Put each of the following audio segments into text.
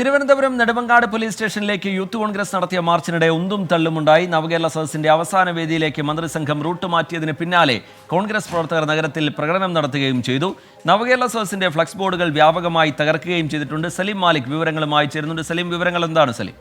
Thiruvananthapuram Nedumangad police സ്റ്റേഷനിലേക്ക് youth Congress നടത്തിയ മാർച്ചിനിടെ ഉന്തും തള്ളുമുണ്ടായി. നവകേരള സദസ്സിന്റെ അവസാന വേദിയിലേക്ക് മന്ത്രിസംഘം റൂട്ട് മാറ്റിയതിന് പിന്നാലെ കോൺഗ്രസ് പ്രവർത്തകർ നഗരത്തിൽ പ്രകടനം നടത്തുകയും ചെയ്തു. നവകേരള സദസ്സിന്റെ ഫ്ലക്സ് ബോർഡുകൾ വ്യാപകമായി തകർക്കുകയും ചെയ്തിട്ടുണ്ട്. സലീം മാലിക് വിവരങ്ങളുമായി ചേരുന്നുണ്ട്. സലീം, വിവരങ്ങൾ എന്താണ് സലീം?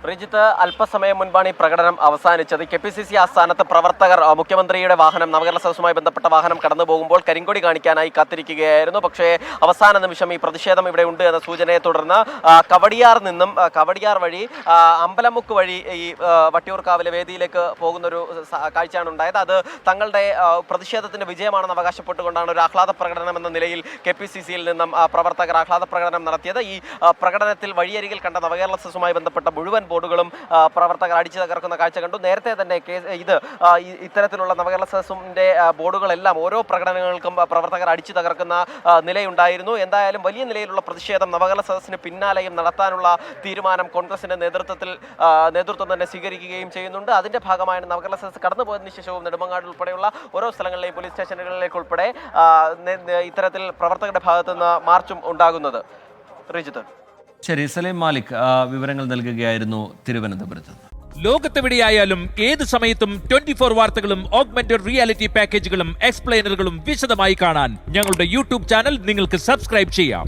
റിജിത്ത്, അല്പസമയം മുൻപാണ് ഈ പ്രകടനം അവസാനിച്ചത്. KPCC ആസ്ഥാനത്ത് പ്രവർത്തകർ മുഖ്യമന്ത്രിയുടെ വാഹനം, നവകേരള സദസ്സുമായി ബന്ധപ്പെട്ട വാഹനം കടന്നു പോകുമ്പോൾ കരിങ്കൊടി കാണിക്കാനായി കാത്തിരിക്കുകയായിരുന്നു. പക്ഷേ അവസാന നിമിഷം ഈ പ്രതിഷേധം ഇവിടെ ഉണ്ട് എന്ന സൂചനയെ തുടർന്ന് കവടിയാർ വഴി അമ്പലമുക്ക് വഴി ഈ വട്ടിയൂർക്കാവിലെ വേദിയിലേക്ക് പോകുന്നൊരു കാഴ്ചയാണ് ഉണ്ടായത്. അത് തങ്ങളുടെ പ്രതിഷേധത്തിന്റെ വിജയമാണെന്ന് അവകാശപ്പെട്ടുകൊണ്ടാണ് ഒരു ആഹ്ലാദ പ്രകടനം എന്ന നിലയിൽ KPCCയിൽ നിന്നും പ്രവർത്തകർ ആഹ്ലാദ പ്രകടനം നടത്തിയത്. ഈ പ്രകടനത്തിൽ വഴിയരികിൽ കണ്ട നവകേരള സദസ്സുമായി ബന്ധപ്പെട്ട മുഴുവൻ ബോർഡുകളും പ്രവർത്തകർ അടിച്ചു തകർക്കുന്ന കാഴ്ച കണ്ടു. നേരത്തെ തന്നെ ഇത്തരത്തിലുള്ള നവകേരള സദസ്സിന്റെ ബോർഡുകളെല്ലാം ഓരോ പ്രകടനങ്ങൾക്കും പ്രവർത്തകർ അടിച്ചു തകർക്കുന്ന നിലയുണ്ടായിരുന്നു. എന്തായാലും വലിയ നിലയിലുള്ള പ്രതിഷേധം നവകേരള സദസ്സിന് പിന്നാലെയും നടത്താനുള്ള തീരുമാനം കോൺഗ്രസിന്റെ നേതൃത്വം തന്നെ സ്വീകരിക്കുകയും ചെയ്യുന്നുണ്ട്. അതിന്റെ ഭാഗമായാണ് നവകേരള സദസ്സ് കടന്നുപോയതിനു ശേഷവും നെടുമങ്ങാട് ഉൾപ്പെടെയുള്ള ഓരോ സ്ഥലങ്ങളിലെയും പോലീസ് സ്റ്റേഷനുകളിലേക്ക് ഉൾപ്പെടെ ഇത്തരത്തിൽ പ്രവർത്തകരുടെ ഭാഗത്തു നിന്ന് മാർച്ചും ഉണ്ടാകുന്നത്. റിജിത്ത്. ശരി, സലീം മാലിക് വിവരങ്ങൾ നൽകുകയായിരുന്നു തിരുവനന്തപുരത്ത്. ലോകത്തെവിടെയായാലും ഏത് സമയത്തും 24 വാർത്തകളും ഓഗ്മെന്റഡ് റിയാലിറ്റി പാക്കേജുകളും എക്സ്പ്ലെയിനറുകളും വിശദമായി കാണാൻ ഞങ്ങളുടെ യൂട്യൂബ് ചാനൽ നിങ്ങൾക്ക് സബ്സ്ക്രൈബ് ചെയ്യാം.